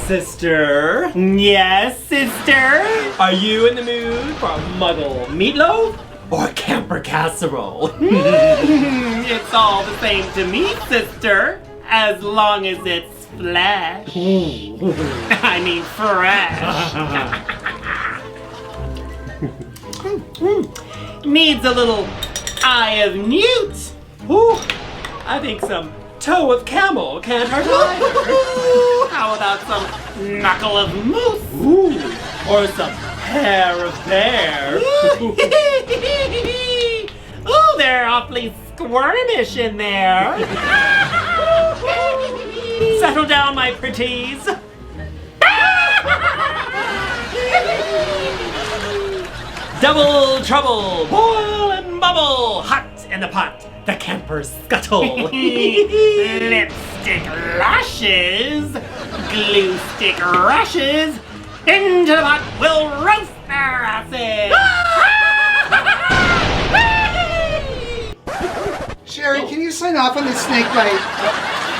sister. Yes, sister? Are you in the mood for a muggle meatloaf or camper casserole? It's all the same to me, sister. As long as it's flesh. I mean fresh. Needs a little eye of newt. Ooh, I think some toe of camel can't hurt either. How about some knuckle of moose? Ooh, or some hair of bear. Ooh, they're awfully squirmish in there. Settle down, my pretties. Double trouble, boil and bubble, hot in the pot, the campers scuttle. Lipstick lashes, glue stick rashes, into the pot we'll roast their asses. Sherry, can you sign off on the snake bite?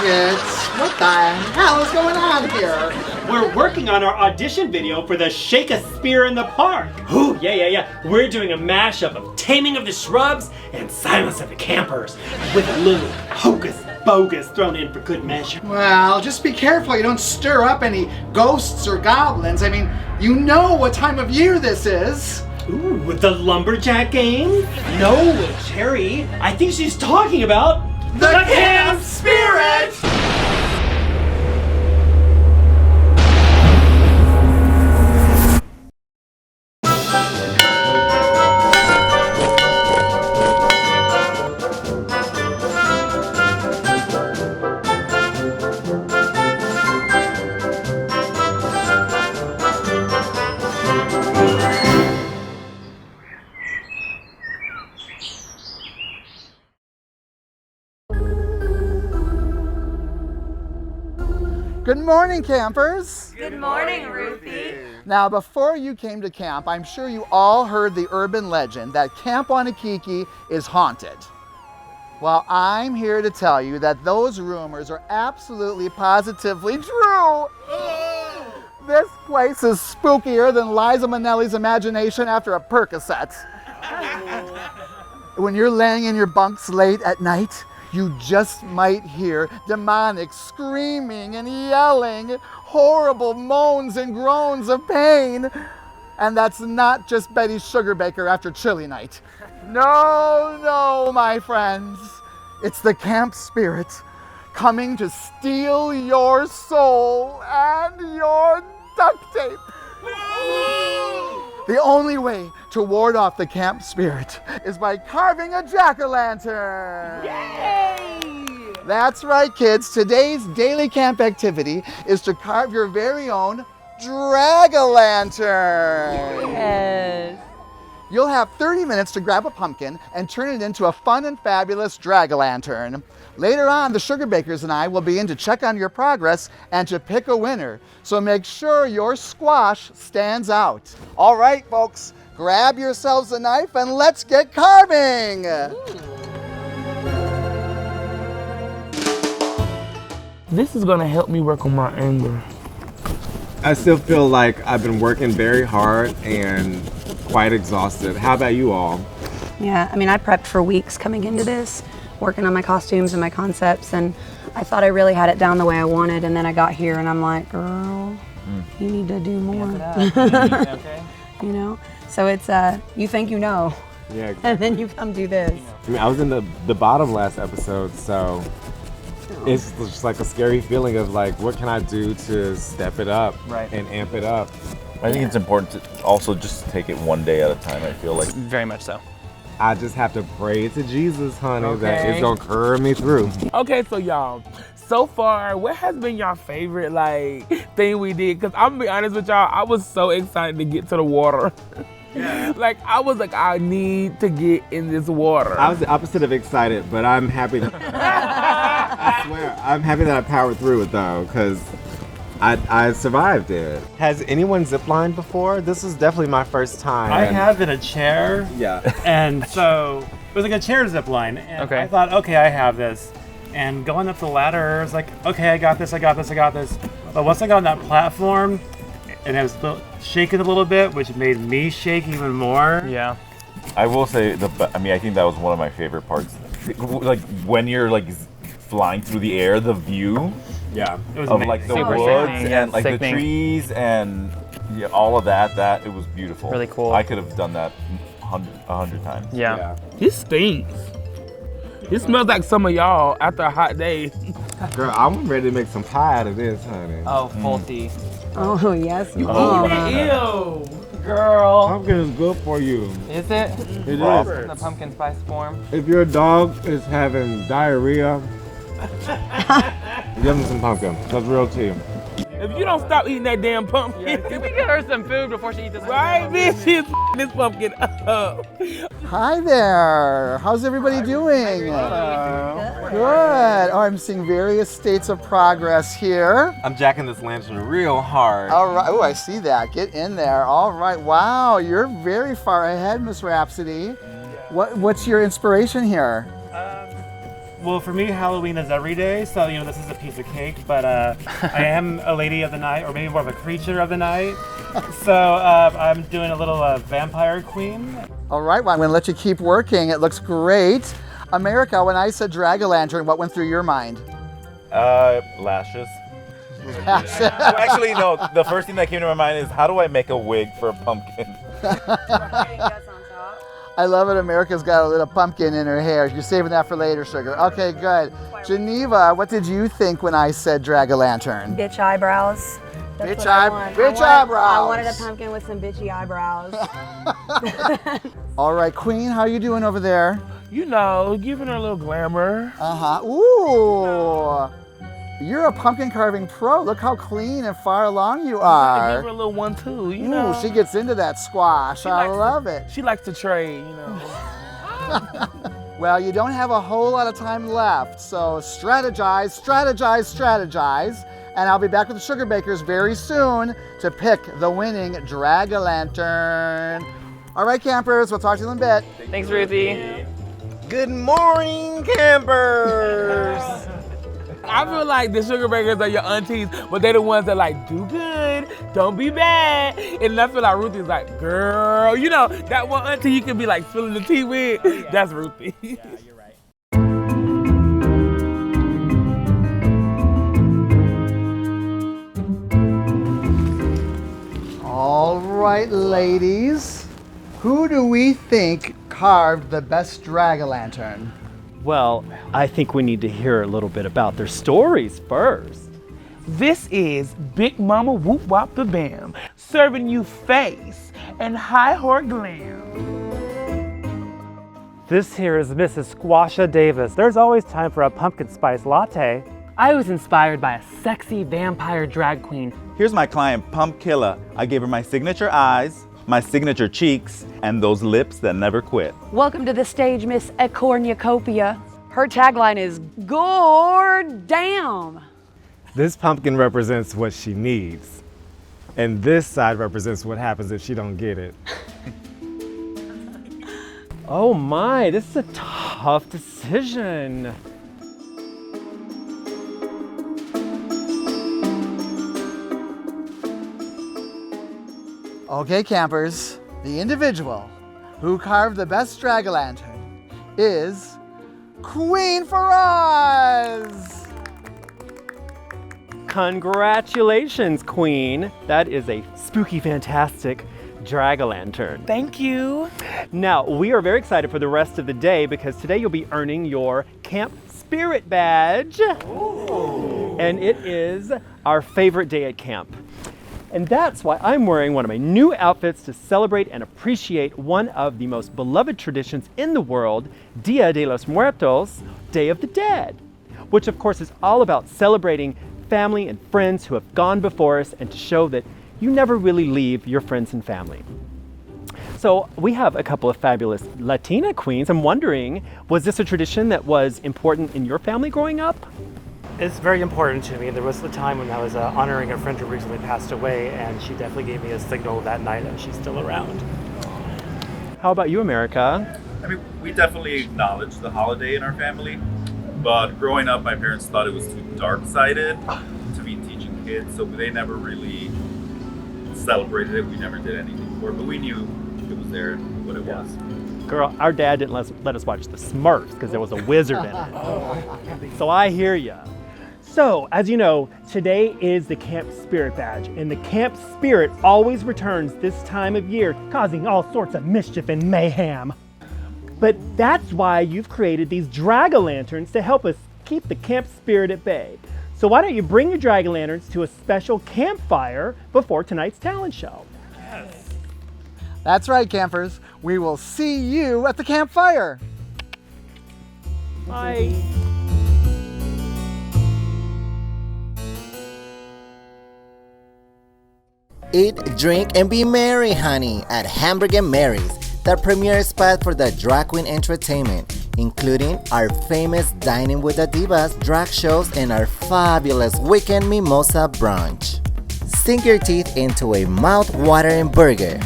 Kids, what the hell is going on here? We're working on our audition video for the Shake a Spear in the Park. Ooh, yeah. We're doing a mashup of Taming of the Shrubs and Silence of the Campers with a little hocus bogus thrown in for good measure. Well, just be careful you don't stir up any ghosts or goblins. I mean, you know what time of year this is. Ooh, with the lumberjack game? No, Cherry. I think she's talking about the Camp Spirit! Good morning, campers. Good morning, Ruthie. Now, before you came to camp, I'm sure you all heard the urban legend that Camp Wannakiki is haunted. Well, I'm here to tell you that those rumors are absolutely positively true. This place is spookier than Liza Minnelli's imagination after a Percocet. When you're laying in your bunks late at night, you just might hear demonic screaming and yelling, horrible moans and groans of pain. And that's not just Betty's SUGARBAKER after chili night. No, my friends. It's the camp spirit coming to steal your soul and your duct tape. The only way to ward off the camp spirit is by carving a jack-o'-lantern. Yay! That's right, kids. Today's daily camp activity is to carve your very own drag-o'-lantern. Yes. You'll have 30 minutes to grab a pumpkin and turn it into a fun and fabulous drag-o'-lantern. Later on, the SUGARBAKERs and I will be in to check on your progress and to pick a winner. So make sure your squash stands out. All right, folks, grab yourselves a knife and let's get carving. This is gonna help me work on my anger. I still feel like I've been working very hard and quite exhausted. How about you all? Yeah, I mean, I prepped for weeks coming into this, working on my costumes and my concepts, and I thought I really had it down the way I wanted, and then I got here and I'm like, girl, you need to do more. Okay. You know? So it's, you think you know, Yeah, exactly. and then you come do this. I mean, I was in the bottom last episode, so it's just like a scary feeling of like, what can I do to step it up and amp it up? I think it's important to also just take it one day at a time, I feel like. Very much so. I just have to pray to Jesus, honey, that Okay. it's gonna curve me through. Okay, so y'all, so far, what has been your favorite thing we did? Cause I'm gonna be honest with y'all, I was so excited to get to the water. Yeah. I was like, I need to get in this water. I was the opposite of excited, but I'm happy that I swear, I'm happy that I powered through it though, because I survived it. Has anyone ziplined before? This is definitely my first time. I have in a chair. Yeah. And so it was like a chair zip line. And Okay. I thought, okay, I have this. And going up the ladder, I was like, okay, I got this. But once I got on that platform, and I was shaking a little bit, which made me shake even more. Yeah. I will say, I think that was one of my favorite parts. Like, when you're, like, flying through the air, the view Yeah, it was of, amazing. like, the Super woods sickening. and, like, Sickening. the trees and all of that, it was beautiful. Really cool. I could have done that 100 times. Yeah. It stinks. It smells like some of y'all after a hot day. Girl, I'm ready to make some pie out of this, honey. Oh, faulty. Oh, yes, you Oh, are. Ew. Girl. Pumpkin is good for you. Is it? It In is. the pumpkin spice form. If your dog is having diarrhea, give him some pumpkin. That's real tea. If you don't stop eating that damn pumpkin, Can we get her some food before she eats this? right, bitch, she's this pumpkin up. Hi there. How's everybody doing? Good. Oh, I'm seeing various states of progress here. I'm jacking this lantern real hard. All right. Oh, I see that. Get in there. All right. Wow, you're very far ahead, Miss Rhapsody. What's your inspiration here? Well, for me, Halloween is every day, so this is a piece of cake. But I am a lady of the night, or maybe more of a creature of the night. So I'm doing a little vampire queen. All right. Well, I'm going to let you keep working. It looks great. America, when I said drag-a-lantern, what went through your mind? Lashes. Well, actually, no. The first thing that came to my mind is, how do I make a wig for a pumpkin? I love it. America's got a little pumpkin in her hair. You're saving that for later, sugar. Okay, good. Geneva, what did you think when I said drag-a-lantern? Bitch eyebrows. That's Bitch what I eye- want. bitch I eyebrows. wanted a pumpkin with some bitchy eyebrows. All right, Qween, how you doing over there? You know, giving her a little glamour. Uh-huh. Ooh. You're a pumpkin carving pro. Look how clean and far along you Give are. her a little one too, you know. Ooh, she gets into that squash. I likes love it. She likes to trade, you know. Well, you don't have a whole lot of time left, so strategize, strategize, strategize. And I'll be back with the SUGARBAKERs very soon to pick the winning drag-a-lantern. All right, campers, we'll talk to you in a bit. Thanks, Ruthie. Good morning, campers! I feel like the SUGARBAKERs are your aunties, but they're the ones that like, do good, don't be bad. And I feel like Ruthie's like, girl, that one auntie you can be like spilling the tea with, that's Ruthie. Yeah, you're right. All right, ladies. Who do we think carved the best drag-a-lantern? Well, I think we need to hear a little bit about their stories first. This is Big Mama Whoop Wop the Bam, serving you face and high whore glam. This here is Mrs. Squasha Davis. There's always time for a pumpkin spice latte. I was inspired by a sexy vampire drag queen. Here's my client, Pump Killer. I gave her my signature eyes, my signature cheeks, and those lips that never quit. Welcome to the stage, Miss Ecornucopia. Her tagline is, "Gordam." This pumpkin represents what she needs. And this side represents what happens if she don't get it. Oh my, this is a tough decision. Okay, campers, the individual who carved the best drag-a-lantern is Qween Farrazz! Congratulations, Queen. That is a spooky, fantastic drag-a-lantern. Thank you. Now, we are very excited for the rest of the day because today you'll be earning your Camp Spirit badge. Ooh. And it is our favorite day at camp. And that's why I'm wearing one of my new outfits to celebrate and appreciate one of the most beloved traditions in the world, Dia de los Muertos, Day of the Dead, which of course is all about celebrating family and friends who have gone before us and to show that you never really leave your friends and family. So we have a couple of fabulous Latina queens. I'm wondering, was this a tradition that was important in your family growing up? It's very important to me. There was a time when I was honoring a friend who recently passed away, and she definitely gave me a signal that night that she's still around. How about you, America? I mean, we definitely acknowledge the holiday in our family, but growing up, my parents thought it was too dark-sided to be teaching kids, so they never really celebrated it. We never did anything for it, but we knew it was there and what it was. Girl, our dad didn't let us watch the Smurfs because there was a wizard in it. So I hear ya. So, as you know, today is the Camp Spirit Badge, and the Camp Spirit always returns this time of year, causing all sorts of mischief and mayhem. But that's why you've created these drag-o'-lanterns to help us keep the camp spirit at bay. So why don't you bring your drag-o'-lanterns to a special campfire before tonight's talent show? Yes. That's right, campers. We will see you at the campfire. Bye. Eat, drink, and be merry, honey, at Hamburger Mary's, the premier spot for the drag queen entertainment, including our famous Dining with the Divas drag shows and our fabulous weekend mimosa brunch. Sink your teeth into a mouth-watering burger,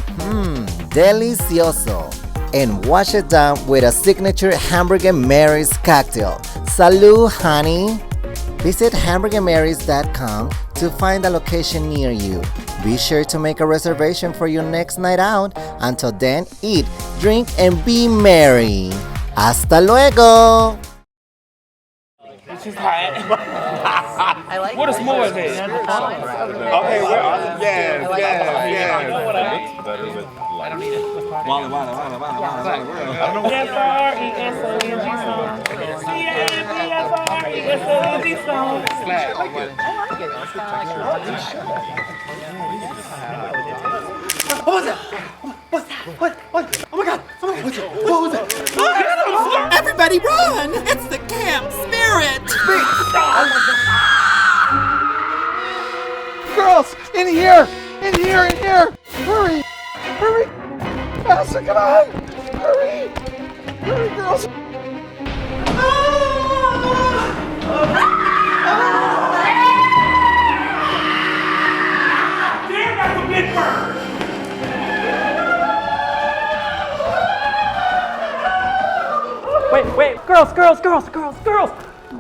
delicioso, and wash it down with a signature Hamburger Mary's cocktail. Salud, honey! Visit hamburgermarys.com to find a location near you. Be sure to make a reservation for your next night out. Until then, eat, drink, and be merry. Hasta luego! It's just hot. I like what is more of it? Okay, we're on. Yes. Better with I don't need it. Walla. I don't know. F-R-E-S-O-N-G song. C-A-P-F-R-E-S-O-N-G song. What was that? What's that? What? Oh my God! What was it? Everybody run! It's the camp spirit! Girls, in here! In here! Hurry! Faster, come on! Hurry, girls! Damn, that's a big bird! Wait, girls!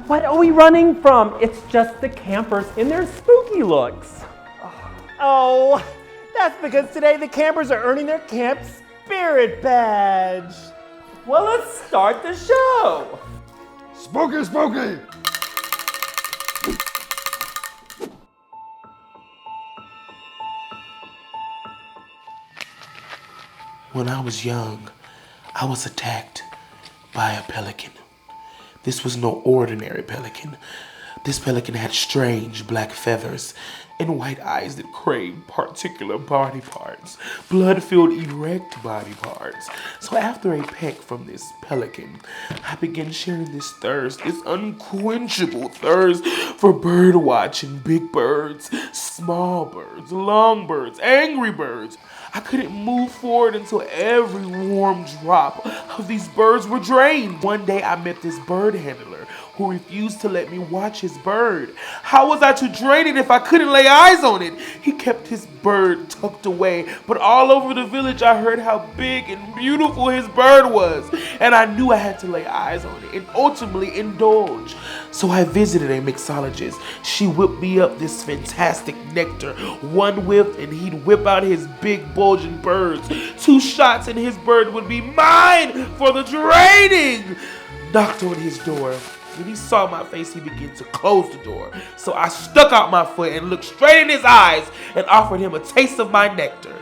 What are we running from? It's just the campers in their spooky looks. Oh, that's because today the campers are earning their Camp Spirit Badge. Well, let's start the show. Spooky! When I was young, I was attacked by a pelican. This was no ordinary pelican. This pelican had strange black feathers and white eyes that craved particular body parts, blood-filled erect body parts. So after a peck from this pelican, I began sharing this thirst, this unquenchable thirst for bird watching, big birds, small birds, long birds, angry birds. I couldn't move forward until every warm drop of these birds were drained. One day I met this bird handler who refused to let me watch his bird. How was I to drain it if I couldn't lay eyes on it? He kept his bird tucked away, but all over the village I heard how big and beautiful his bird was, and I knew I had to lay eyes on it and ultimately indulge. So I visited a mixologist. She whipped me up this fantastic nectar. One whiff and he'd whip out his big bulging birds. 2 shots and his bird would be mine for the draining. Knocked on his door. When he saw my face, he began to close the door. So I stuck out my foot and looked straight in his eyes and offered him a taste of my nectar.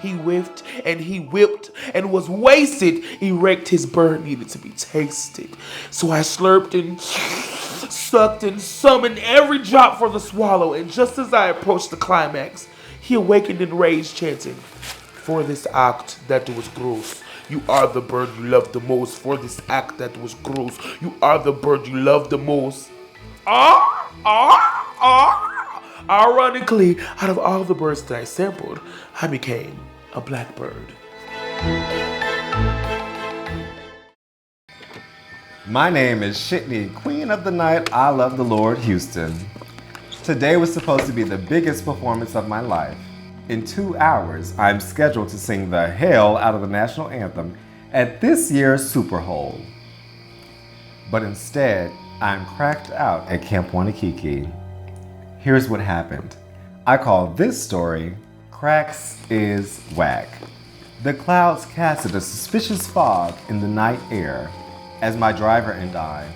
He whiffed and he whipped and was wasted. Erect, his bird needed to be tasted. So I slurped and sucked and summoned every drop for the swallow. And just as I approached the climax, he awakened in rage, chanting, "For this act that was gross, you are the bird you love the most. For this act that was gross, you are the bird you love the most." Ironically, out of all the birds that I sampled, I became a blackbird. My name is Shitney, Queen of the Night, I Love the Lord, Houston. Today was supposed to be the biggest performance of my life. In 2 hours, I'm scheduled to sing the hell out of the national anthem at this year's Super Bowl. But instead, I'm cracked out at Camp Wannakiki. Here's what happened. I call this story, Cracks is Whack. The clouds casted a suspicious fog in the night air as my driver and I,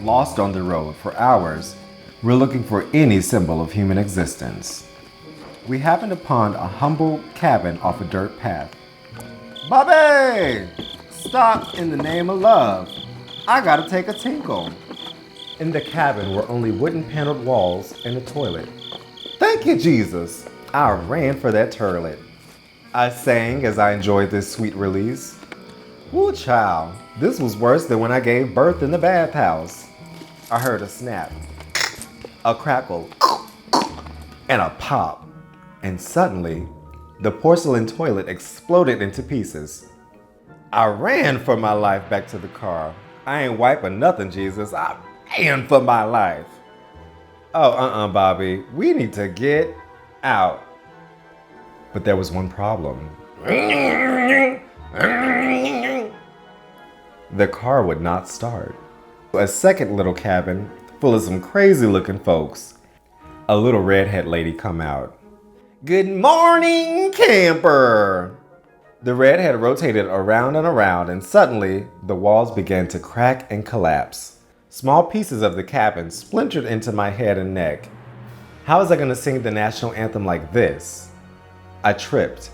lost on the road for hours, were looking for any symbol of human existence. We happened upon a humble cabin off a dirt path. Bobby! Stop in the name of love. I gotta take a tinkle. In the cabin were only wooden paneled walls and a toilet. Thank you, Jesus. I ran for that turlet. I sang as I enjoyed this sweet release. Woo, child, this was worse than when I gave birth in the bathhouse. I heard a snap, a crackle, and a pop. And suddenly, the porcelain toilet exploded into pieces. I ran for my life back to the car. I ain't wiping nothing, Jesus. I ran for my life. Oh, Bobby, we need to get out. But there was one problem. The car would not start. A second little cabin full of some crazy looking folks. A little redhead lady come out. Good morning, camper. The redhead rotated around and around, and suddenly the walls began to crack and collapse. Small pieces of the cabin splintered into my head and neck. How was I going to sing the national anthem like this? I tripped,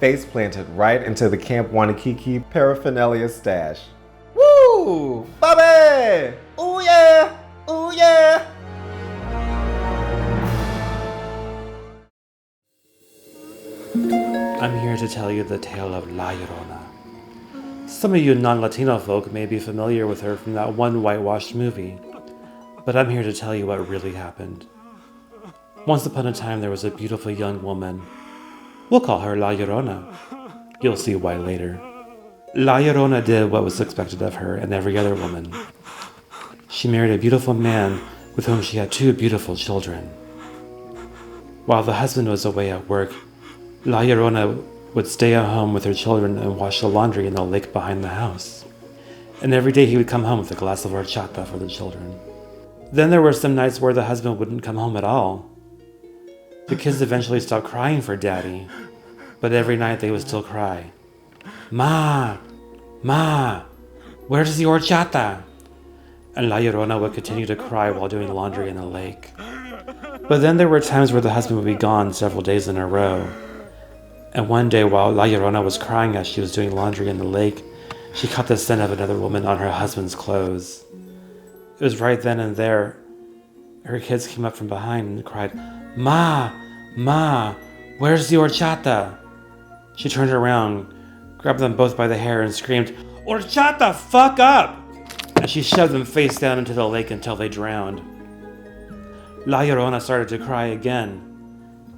face planted right into the Camp Wannakiki paraphernalia stash. Woo! Bobby! Ooh yeah! Ooh yeah! I'm here to tell you the tale of La Llorona. Some of you non-Latino folk may be familiar with her from that one whitewashed movie, but I'm here to tell you what really happened. Once upon a time there was a beautiful young woman. We'll call her La Llorona. You'll see why later. La Llorona did what was expected of her and every other woman. She married a beautiful man with whom she had 2 beautiful children. While the husband was away at work, La Llorona would stay at home with her children and wash the laundry in the lake behind the house. And every day he would come home with a glass of horchata for the children. Then there were some nights where the husband wouldn't come home at all. The kids eventually stopped crying for Daddy, but every night they would still cry. Ma! Ma! Where's the horchata? And La Llorona would continue to cry while doing laundry in the lake. But then there were times where the husband would be gone several days in a row. And one day while La Llorona was crying as she was doing laundry in the lake, she caught the scent of another woman on her husband's clothes. It was right then and there. Her kids came up from behind and cried, Ma! Ma! Where's the horchata? She turned around, grabbed them both by the hair and screamed, Horchata, fuck up! And she shoved them face down into the lake until they drowned. La Llorona started to cry again.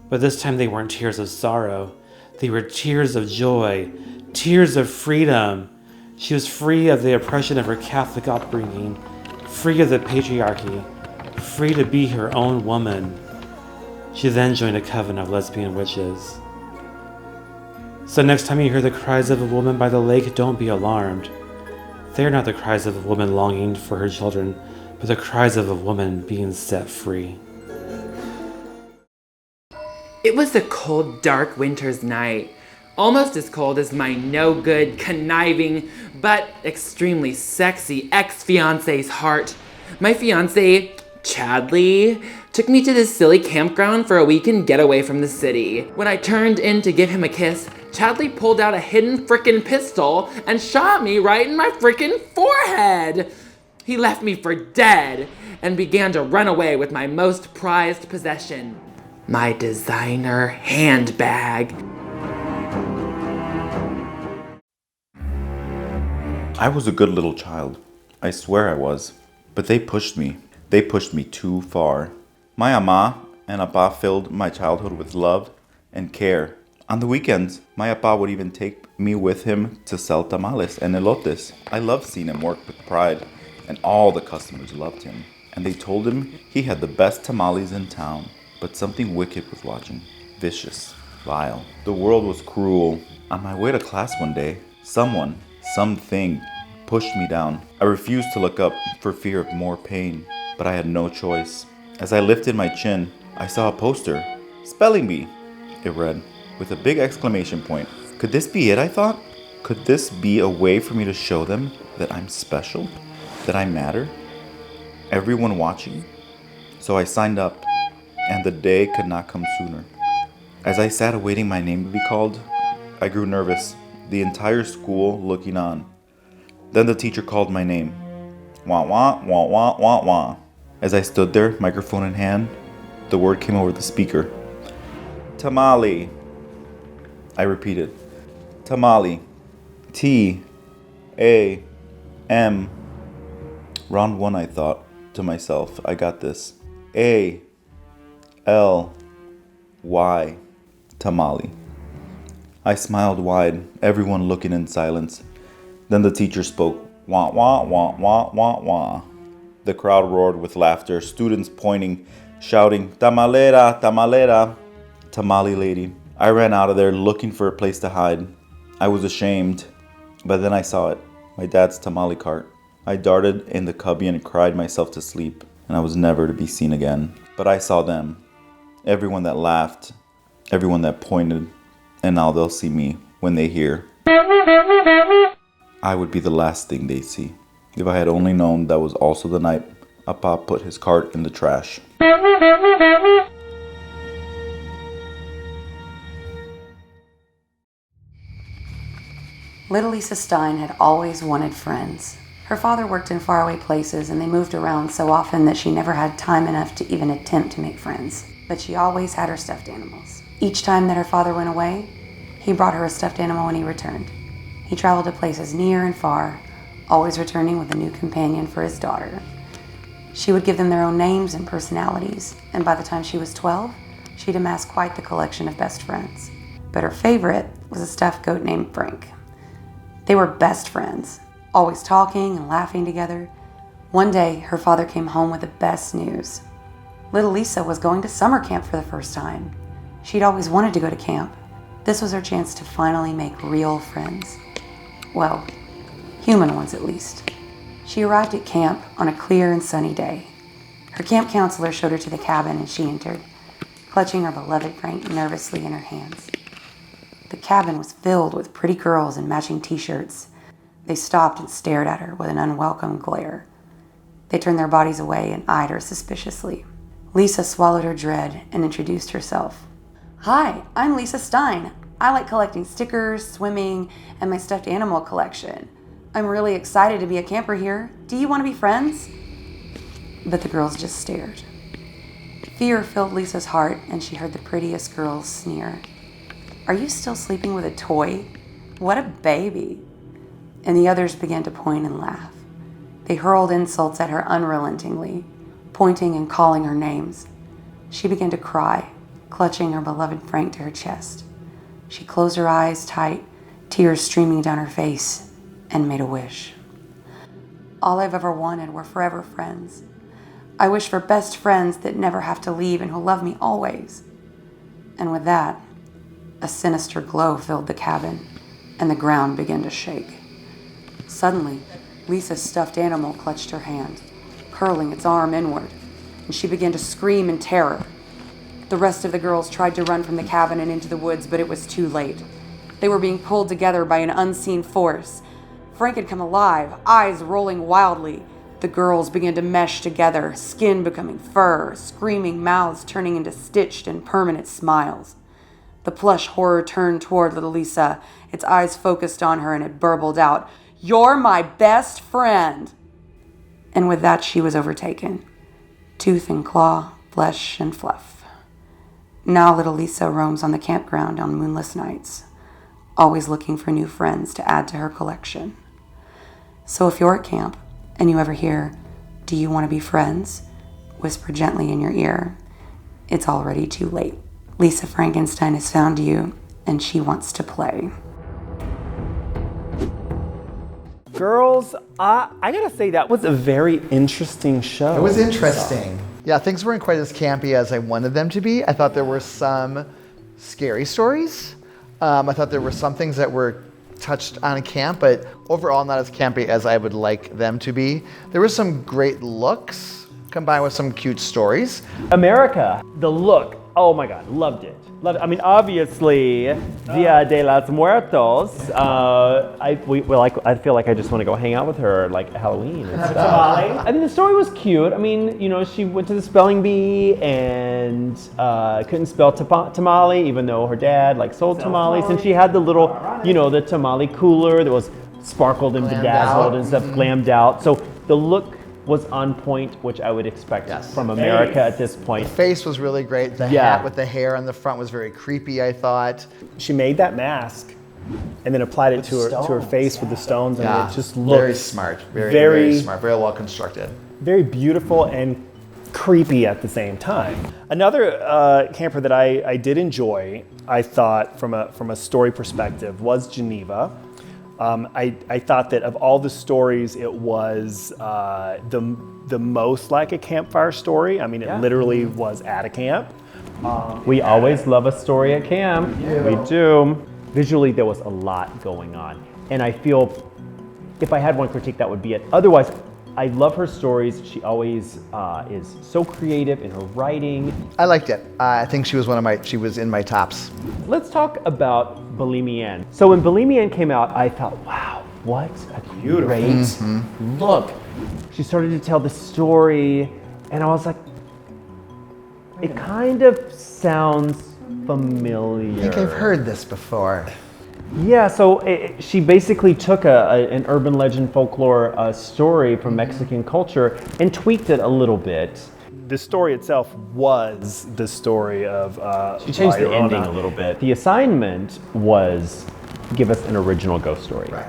But this time they weren't tears of sorrow. They were tears of joy, tears of freedom. She was free of the oppression of her Catholic upbringing, free of the patriarchy, free to be her own woman. She then joined a coven of lesbian witches. So next time you hear the cries of a woman by the lake, don't be alarmed. They are not the cries of a woman longing for her children, but the cries of a woman being set free. It was a cold, dark winter's night. Almost as cold as my no-good, conniving, but extremely sexy ex-fiance's heart. My fiance, Chadley, took me to this silly campground for a weekend getaway from the city. When I turned in to give him a kiss, Chadley pulled out a hidden frickin' pistol and shot me right in my frickin' forehead. He left me for dead and began to run away with my most prized possession, my designer handbag. I was a good little child. I swear I was. But they pushed me. They pushed me too far. My ama and apa filled my childhood with love and care. On the weekends, my apa would even take me with him to sell tamales and elotes. I loved seeing him work with pride, and all the customers loved him. And they told him he had the best tamales in town. But something wicked was watching. Vicious. Vile. The world was cruel. On my way to class one day, something pushed me down. I refused to look up for fear of more pain, but I had no choice. As I lifted my chin, I saw a poster. Spelling bee, it read, with a big exclamation point. Could this be it, I thought? Could this be a way for me to show them that I'm special? That I matter? Everyone watching? So I signed up, and the day could not come sooner. As I sat awaiting my name to be called, I grew nervous, the entire school looking on. Then the teacher called my name. Wah wah, wah wah, wah wah. As I stood there, microphone in hand, the word came over the speaker. Tamale. I repeated. Tamale. T-A-M. Round one, I thought to myself. I got this. A-L-Y. Tamale. I smiled wide, everyone looking in silence. Then the teacher spoke. Wah, wah, wah, wah, wah, wah. The crowd roared with laughter, students pointing, shouting, Tamalera, tamalera. Tamale lady. I ran out of there looking for a place to hide. I was ashamed, but then I saw it, my dad's tamale cart. I darted in the cubby and cried myself to sleep, and I was never to be seen again. But I saw them, everyone that laughed, everyone that pointed, and now they'll see me when they hear. I would be the last thing they see. If I had only known that was also the night Appa put his cart in the trash. Little Lisa Stein had always wanted friends. Her father worked in faraway places and they moved around so often that she never had time enough to even attempt to make friends. But she always had her stuffed animals. Each time that her father went away, he brought her a stuffed animal when he returned. He traveled to places near and far, always returning with a new companion for his daughter. She would give them their own names and personalities, and by the time she was 12, she'd amassed quite the collection of best friends. But her favorite was a stuffed goat named Frank. They were best friends, always talking and laughing together. One day, her father came home with the best news. Little Lisa was going to summer camp for the first time. She'd always wanted to go to camp. This was her chance to finally make real friends. Well, human ones at least. She arrived at camp on a clear and sunny day. Her camp counselor showed her to the cabin and she entered, clutching her beloved Frank nervously in her hands. The cabin was filled with pretty girls in matching t-shirts. They stopped and stared at her with an unwelcome glare. They turned their bodies away and eyed her suspiciously. Lisa swallowed her dread and introduced herself. Hi, I'm Lisa Stein. I like collecting stickers, swimming, and my stuffed animal collection. I'm really excited to be a camper here. Do you want to be friends? But the girls just stared. Fear filled Lisa's heart and she heard the prettiest girls sneer. Are you still sleeping with a toy? What a baby. And the others began to point and laugh. They hurled insults at her unrelentingly, pointing and calling her names. She began to cry, clutching her beloved Frank to her chest. She closed her eyes tight, tears streaming down her face, and made a wish. All I've ever wanted were forever friends. I wish for best friends that never have to leave and who love me always. And with that, a sinister glow filled the cabin, and the ground began to shake. Suddenly, Lisa's stuffed animal clutched her hand, curling its arm inward, and she began to scream in terror. The rest of the girls tried to run from the cabin and into the woods, but it was too late. They were being pulled together by an unseen force. Frank had come alive, eyes rolling wildly. The girls began to mesh together, skin becoming fur, screaming mouths turning into stitched and permanent smiles. The plush horror turned toward little Lisa, its eyes focused on her, and it burbled out, "You're my best friend!" And with that, she was overtaken. Tooth and claw, flesh and fluff. Now little Lisa roams on the campground on moonless nights, always looking for new friends to add to her collection. So if you're at camp and you ever hear, "Do you want to be friends?" whisper gently in your ear, it's already too late. Lisa Frankenstein has found you, and she wants to play. Girls, I gotta say that was a very interesting show. It was interesting. Yeah, things weren't quite as campy as I wanted them to be. I thought there were some scary stories. I thought there were some things that were touched on camp, but overall not as campy as I would like them to be. There were some great looks. combined with some cute stories. America, the look, oh my God, loved it. Loved it. I mean, obviously, Dia de los Muertos. I feel like I just want to go hang out with her like Halloween and stuff. I mean, the story was cute. I mean, you know, she went to the spelling bee and couldn't spell tamale, even though her dad like sold tamales, and she had the little, you know, the tamale cooler that was sparkled and bedazzled and stuff, glammed out. So the look was on point, which I would expect from America at this point. The face was really great. The hat with the hair on the front was very creepy, I thought. She made that mask and then applied it to her face with the stones, and it just looked very smart, very smart, very well constructed. Very beautiful and creepy at the same time. Another camper that I did enjoy, I thought from a story perspective, was Geneva. I thought that of all the stories, it was the most like a campfire story. I mean, it literally was at a camp. We always love a story at camp. We do. Visually, there was a lot going on. And I feel, if I had one critique, that would be it. Otherwise, I love her stories. She always is so creative in her writing. I liked it. I think she was she was in my tops. Let's talk about BULIMIANNE. So when BULIMIANNE came out, I thought, wow, what a great look. She started to tell the story, and I was like, it kind of sounds familiar. I think I've heard this before. Yeah, so she basically took an urban legend folklore story from Mexican culture and tweaked it a little bit. The story itself was the story of she changed the ending a little bit. The assignment was give us an original ghost story. Right.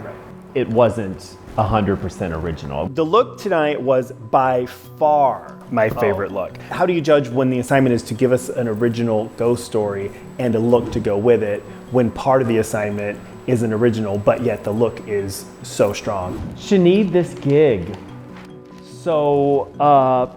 It wasn't 100% original. The look tonight was by far my favorite look. How do you judge when the assignment is to give us an original ghost story and a look to go with it, when part of the assignment isn't original, but yet the look is so strong? She need this gig. So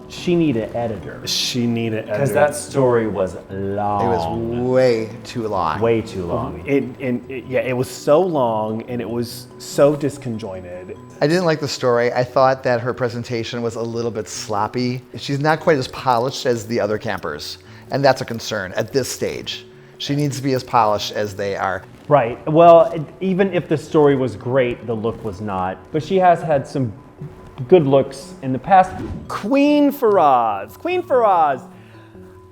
she need an editor. She need an editor. Because that story was long. It was way too long. Way too long. It was so long and it was so disconjointed. I didn't like the story. I thought that her presentation was a little bit sloppy. She's not quite as polished as the other campers, and that's a concern at this stage. She needs to be as polished as they are. Right. Well, even if the story was great, the look was not. But she has had some good looks in the past. Qween Farrazz.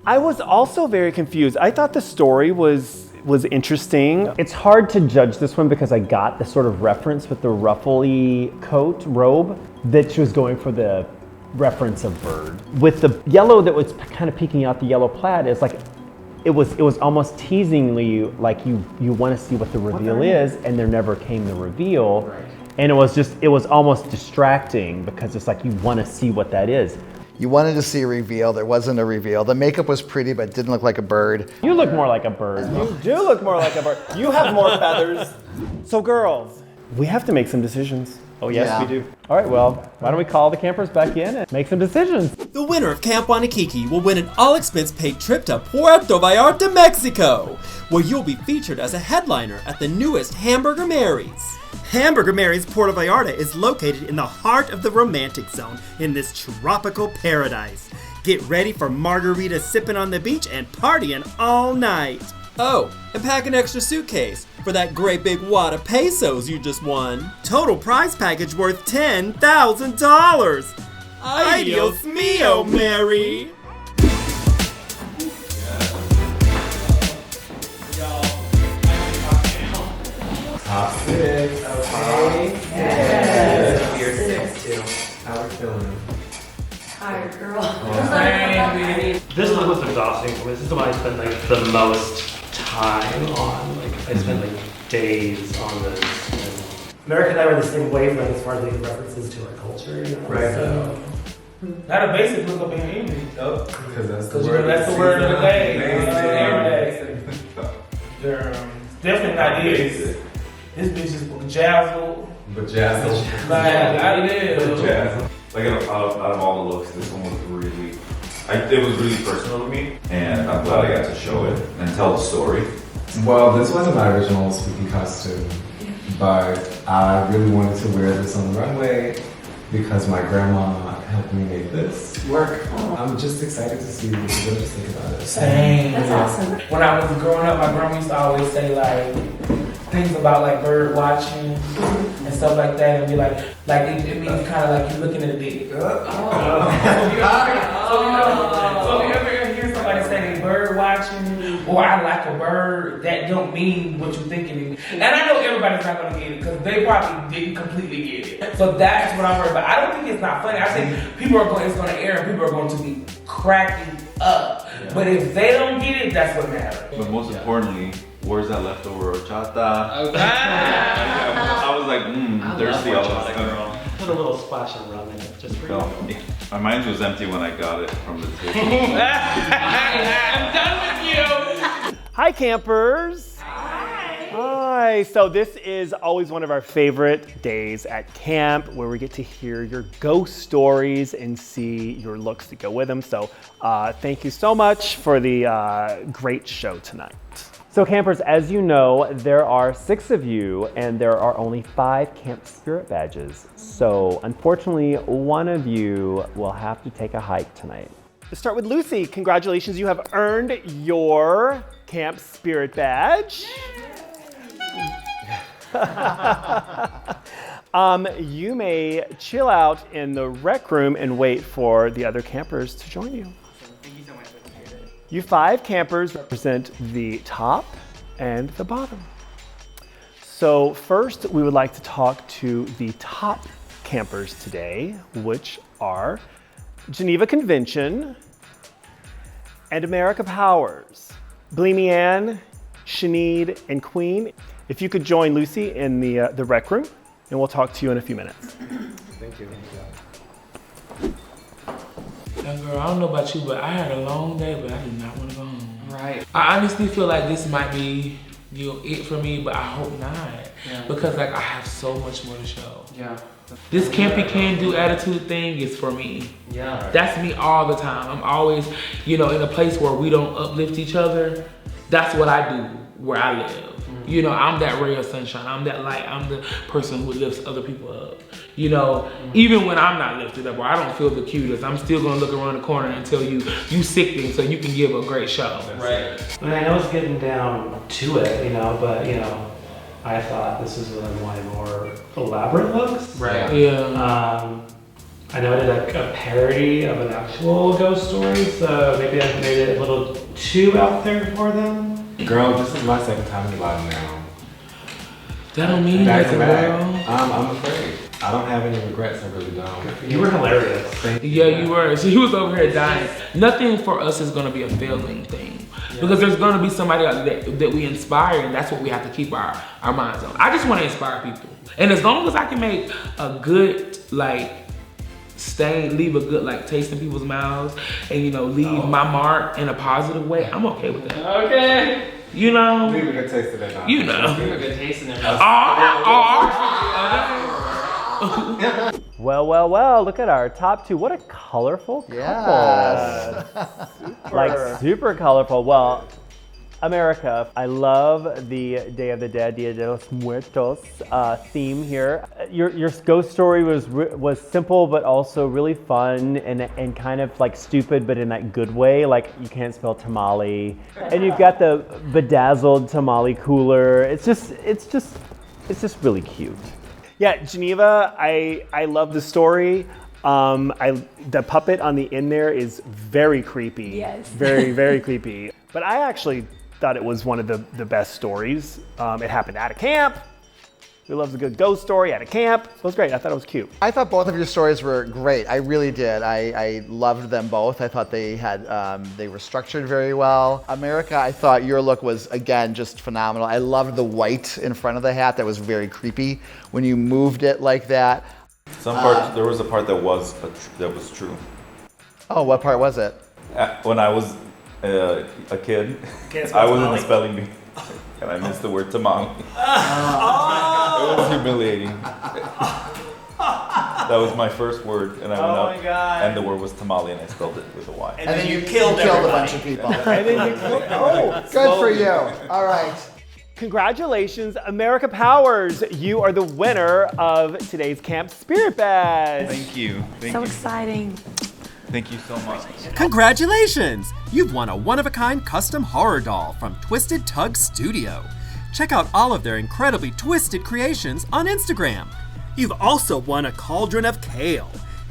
I was also very confused. I thought the story was interesting. It's hard to judge this one because I got the sort of reference with the ruffly robe that she was going for the reference of bird. With the yellow that was kind of peeking out the yellow plaid, it's like it was almost teasingly like you want to see what the reveal is, and there never came the reveal. Right. And it was almost distracting because it's like you want to see what that is. You wanted to see a reveal, there wasn't a reveal. The makeup was pretty, but didn't look like a bird. You look more like a bird. You do look more like a bird. You have more feathers. So girls, we have to make some decisions. Oh yes, we do. All right, well, why don't we call the campers back in and make some decisions? The winner of Camp Wannakiki will win an all-expense-paid trip to Puerto Vallarta, Mexico, where you'll be featured as a headliner at the newest Hamburger Mary's. Hamburger Mary's Puerto Vallarta is located in the heart of the romantic zone in this tropical paradise. Get ready for margarita sipping on the beach and partying all night. Oh, and pack an extra suitcase for that great big wad of pesos you just won. Total prize package worth $10,000. Adios mio, Mary. Top 6. Okay. Yeah. You're 6 too. How are we feeling? Tired girl. This look was exhausting for me. This is what I spent like the most time on. Like I spent like days on this. And America and I were the same wavelength as far as like references to our culture. You know? Right. So, not a basic look up in English. Oh, because that's the word. That's the word of the day. Definitely not this. This bitch is bejazzled. Bejazzled. Like, I live. Bejazzled. Like out of all the looks, this one was really, it was really personal to me, and I'm glad I got to show it and tell the story. Well, this wasn't my original spooky costume, but I really wanted to wear this on the runway because my grandma helped me make this. Work. I'm just excited to see what you just think about it. Same. That's awesome. When I was growing up, my grandma used to always say like things about like bird watching and stuff like that, and be like it means kind of like you're looking at a dick. So if you ever hear somebody say bird watching or I like a bird, that don't mean what you think it means. And I know everybody's not gonna get it because they probably didn't completely get it. So that's what I heard. But I don't think it's not funny. I think people are going. It's gonna air, and people are going to be cracking up. But if they don't get it, that's what matters. But most importantly, where's that leftover horchata? Okay. I was like, thirsty all of a sudden. Put a little splash of rum in it, just for you. My mind was empty when I got it from the table. I'm done with you. Hi, campers. Hi. So this is always one of our favorite days at camp where we get to hear your ghost stories and see your looks that go with them. So thank you so much for the great show tonight. So campers, as you know, there are 6 of you and there are only 5 Camp Spirit badges. So unfortunately, one of you will have to take a hike tonight. Let's start with Lucy. Congratulations, you have earned your Camp Spirit badge. You may chill out in the rec room and wait for the other campers to join you. You 5 campers represent the top and the bottom. So first, we would like to talk to the top campers today, which are Geneva Convention and America Powers. BULIMIANNE, Shannon, and Qween. If you could join Lucy in the rec room, and we'll talk to you in a few minutes. Thank you. Now, girl, I don't know about you, but I had a long day, but I do not want to go home. Right. I honestly feel like this might be it for me, but I hope not. Yeah. Because like I have so much more to show. Yeah. This campy can do attitude thing is for me. Yeah. That's me all the time. I'm always, in a place where we don't uplift each other. That's what I do where I live. I'm that ray of sunshine. I'm that light. I'm the person who lifts other people up. Even when I'm not lifted up or I don't feel the cutest, I'm still gonna look around the corner and tell you sickening so you can give a great show. Right. I mean, I know it's getting down to it, but I thought this was one of my more elaborate looks. Right. Yeah. I know I did a parody of an actual ghost story, so maybe I made it a little too out there for them. Girl, this is my second time in live now. That don't mean nothing, girl. I'm afraid. I don't have any regrets, I really don't. You were hilarious. Yeah, you were. So he was over here dying. Nothing for us is gonna be a failing thing. Yeah. Because there's gonna be somebody out there that we inspire, and that's what we have to keep our minds on. I just wanna inspire people. And as long as I can make a good, leave a good taste in people's mouths and leave my mark in a positive way, I'm okay with that. Okay. Leave a good taste in their mouth. Leave a good taste in their mouth. Well, look at our top 2. What a colorful couple. Yes. Super colorful. Well, America, I love the Day of the Dead, Dia de los Muertos theme here. Your ghost story was simple, but also really fun and kind of stupid, but in that good way. You can't spell tamale, and you've got the bedazzled tamale cooler. It's just really cute. Yeah, Geneva, I love the story. The puppet on the end there is very creepy. Yes. Very, very creepy. But I actually thought it was one of the best stories. It happened at a camp. Who loves a good ghost story at a camp? It was great. I thought it was cute. I thought both of your stories were great. I really did. I loved them both. I thought they were structured very well. America, I thought your look was, again, just phenomenal. I loved the white in front of the hat. That was very creepy when you moved it like that. Some parts, there was a part that was true. Oh, what part was it? When I was a kid, I was in the spelling bee, and I missed the word tamale. It was humiliating. That was my first word, and I went up, and the word was tamale, and I spelled it with a Y. And then you killed a bunch of people. And then you killed, good for you. All right. Congratulations, America Powers. You are the winner of today's Camp Spirit Badge. Thank you. So exciting. Thank you so much. Congratulations! You've won a one-of-a-kind custom horror doll from Twisted Tug Studio. Check out all of their incredibly twisted creations on Instagram. You've also won a cauldron of kale.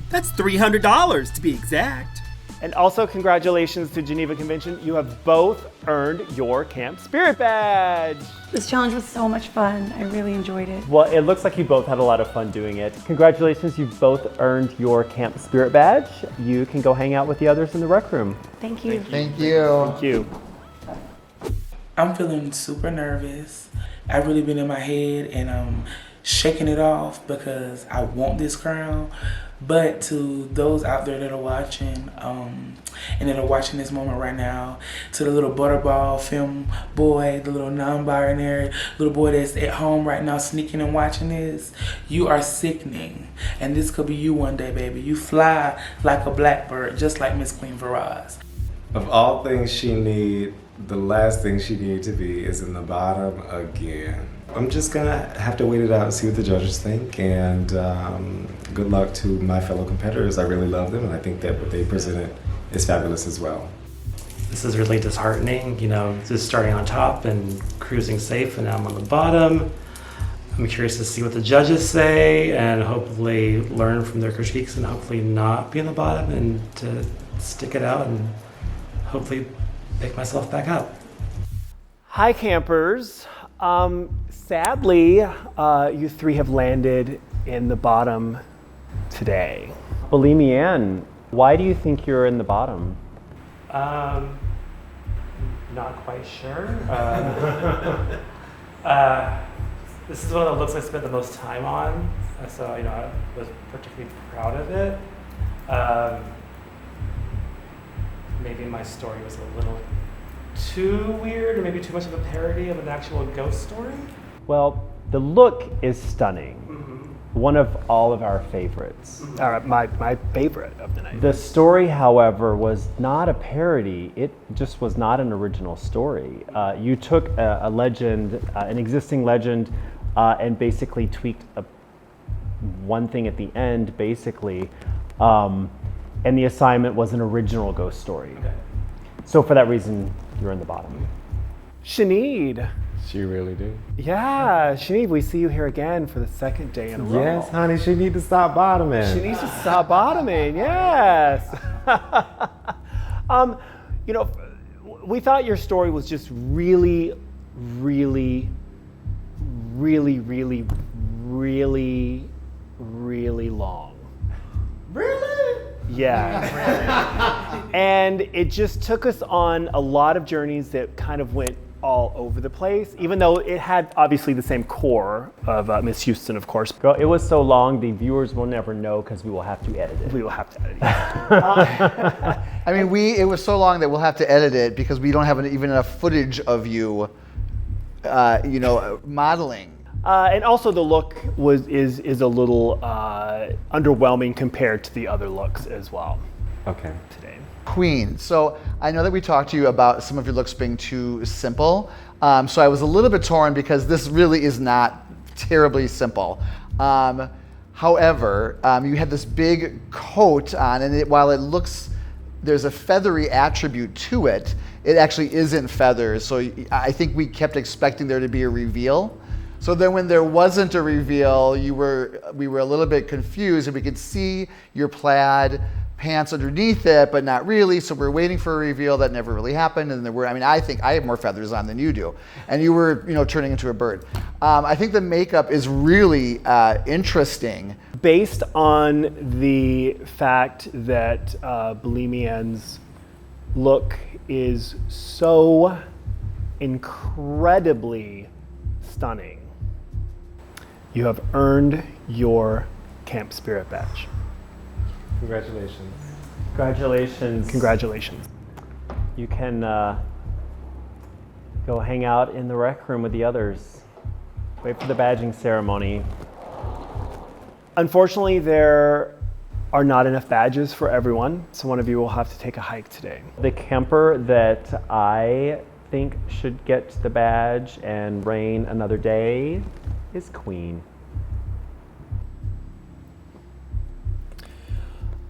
That's $300 to be exact. And also congratulations to Geneva Convention. You have both earned your Camp Spirit Badge. This challenge was so much fun. I really enjoyed it. Well, it looks like you both had a lot of fun doing it. Congratulations, you've both earned your Camp Spirit Badge. You can go hang out with the others in the rec room. Thank you. Thank you. Thank you. I'm feeling super nervous. I've really been in my head and I'm shaking it off because I want this crown. But to those out there that are watching, and that are watching this moment right now, to the little butterball film boy, the little non-binary little boy that's at home right now sneaking and watching this, you are sickening. And this could be you one day, baby. You fly like a blackbird, just like Miss Queen Farrazz. Of all things she need, the last thing she need to be is in the bottom again. I'm just gonna have to wait it out and see what the judges think, and good luck to my fellow competitors. I really love them, and I think that what they presented is fabulous as well. This is really disheartening, you know, just starting on top and cruising safe, and now I'm on the bottom. I'm curious to see what the judges say and hopefully learn from their critiques and hopefully not be on the bottom and to stick it out and hopefully pick myself back up. Hi, campers. Sadly, you three have landed in the bottom today. BULIMIANNE, why do you think you're in the bottom? Not quite sure. This is one of the looks I spent the most time on, so you know I was particularly proud of it. Maybe my story was a little too weird, or maybe too much of a parody of an actual ghost story. Well, the look is stunning. One of all of our favorites. My favorite of the night. The story, however, was not a parody. It just was not an original story. You took a legend, an existing legend, and basically tweaked one thing at the end, basically. And the assignment was an original ghost story. Okay. So for that reason, you're in the bottom. Sinead. She really did. Yeah, Sinead, we see you here again for the second day in a row. Yes, honey, she needs to stop bottoming. She needs to stop bottoming, yes. You know, we thought your story was just really, really, really, really, really, really long. Really? Yeah. And it just took us on a lot of journeys that kind of went all over the place, even though it had obviously the same core of Miss Houston, of course. Girl, it was so long, the viewers will never know because we will have to edit it. We will have to edit it. I mean, it was so long that we'll have to edit it because we don't have even enough footage of you, you know, modeling. And also the look is a little underwhelming compared to the other looks as well. Okay. Today. Qween. So I know that we talked to you about some of your looks being too simple. So I was a little bit torn because this really is not terribly simple. However, you had this big coat on, and while it looks, there's a feathery attribute to it, it actually isn't feathers. So I think we kept expecting there to be a reveal. So then when there wasn't a reveal, we were a little bit confused, and we could see your plaid pants underneath it, but not really. So we're waiting for a reveal that never really happened. And there were, I mean, I think I have more feathers on than you do. And you were, you know, turning into a bird. I think the makeup is really interesting. Based on the fact that BULIMIANNE's look is so incredibly stunning, you have earned your Camp Spirit Badge. Congratulations. Congratulations. Congratulations. You can go hang out in the rec room with the others. Wait for the badging ceremony. Unfortunately, there are not enough badges for everyone, so one of you will have to take a hike today. The camper that I think should get the badge and reign another day is Qween.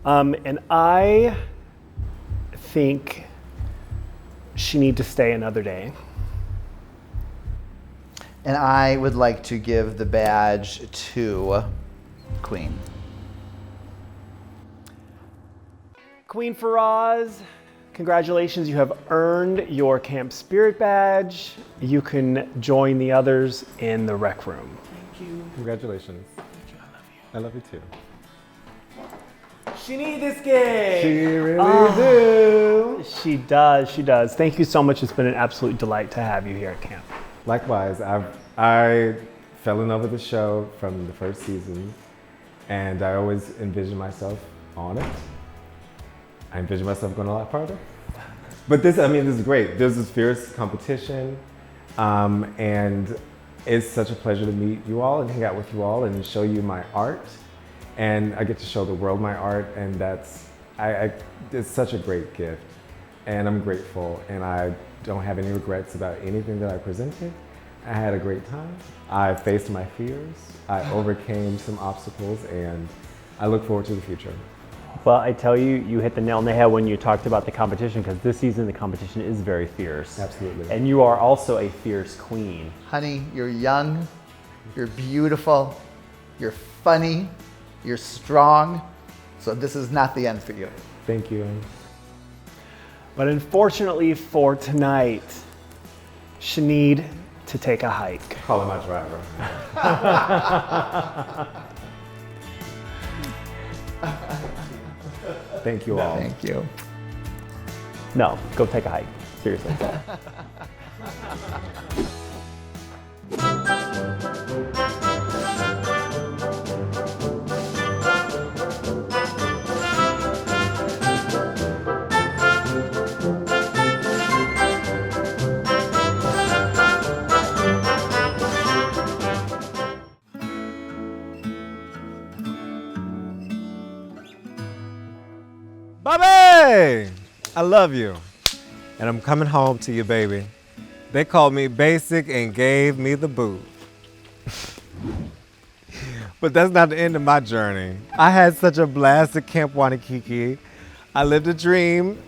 And I think she needs to stay another day. And I would like to give the badge to Qween. Qween Farrazz, congratulations, you have earned your Camp Spirit badge. You can join the others in the rec room. Thank you. Congratulations. Thank you, I love you. I love you too. She needs this gig. She really do. She does, she does. Thank you so much. It's been an absolute delight to have you here at camp. Likewise, I fell in love with the show from the first season, and I always envisioned myself on it. I envision myself going a lot farther. But this is great. There's this fierce competition, and it's such a pleasure to meet you all and hang out with you all and show you my art. And I get to show the world my art, and it's such a great gift. And I'm grateful, and I don't have any regrets about anything that I presented. I had a great time. I faced my fears. I overcame some obstacles, and I look forward to the future. Well, I tell you, you hit the nail on the head when you talked about the competition, because this season the competition is very fierce. Absolutely. And you are also a fierce queen. Honey, you're young, you're beautiful, you're funny, you're strong, so this is not the end for you. Thank you. But unfortunately for tonight, she need to take a hike. Call her my driver. Thank you all. Thank you. No, go take a hike. Seriously. Bobby! I love you. And I'm coming home to you, baby. They called me basic and gave me the boot. But that's not the end of my journey. I had such a blast at Camp Wannakiki. I lived a dream,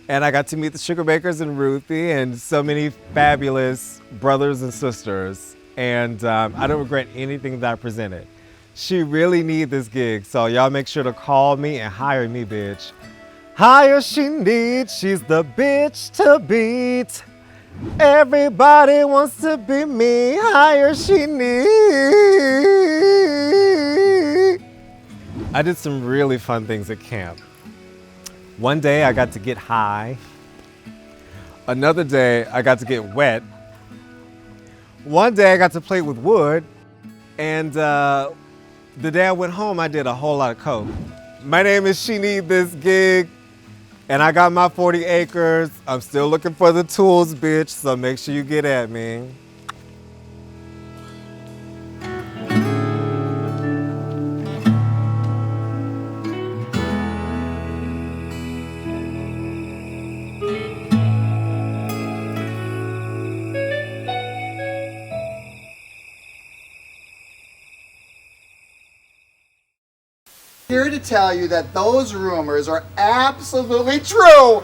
and I got to meet the SUGARBAKERs and RUTHIE and so many fabulous brothers and sisters. And I don't regret anything that I presented. She really needs this gig, so y'all make sure to call me and hire me, bitch. Hire she needs, she's the bitch to beat. Everybody wants to be me, hire she needs. I did some really fun things at camp. One day I got to get high. Another day I got to get wet. One day I got to play with wood. And the day I went home, I did a whole lot of coke. My name is She Need This Gig, and I got my 40 acres. I'm still looking for the tools, bitch, so make sure you get at me. Here to tell you that those rumors are absolutely true.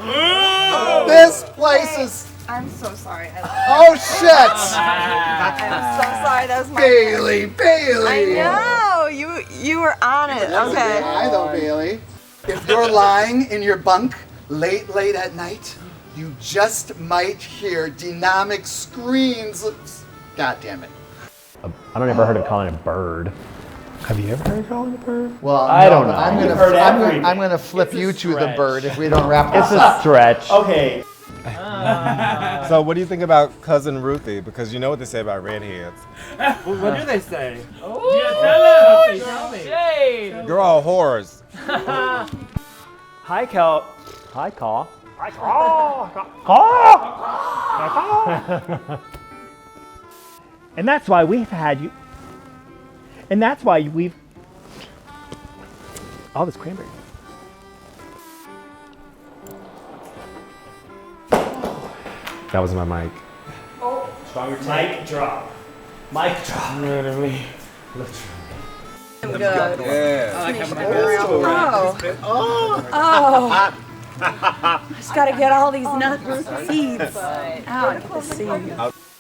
This place is... I'm so sorry. Oh, shit. I'm so sorry. That was my Bailey, Bailey. I know. You were on it. Okay. I though, Bailey. If you're lying in your bunk late at night, you just might hear dynamic screams. God damn it. I don't ever heard of calling a bird. Have you ever heard calling a bird? Well, I don't know. I'm gonna flip you to the bird if we don't wrap this It's up. a stretch. Okay. So what do you think about cousin Ruthie? Because you know what they say about redheads. What do they say? Tell me. Jade. You're all whores. Hi, Cal. Hi, Caw. Hi, Caw. And that's why we've had you. And that's why we've... All this cranberry. That was my mic. Stronger mic drop. Mic drop. Literally. Good. Yeah. I like how I just gotta get all these nut seeds out of the seeds.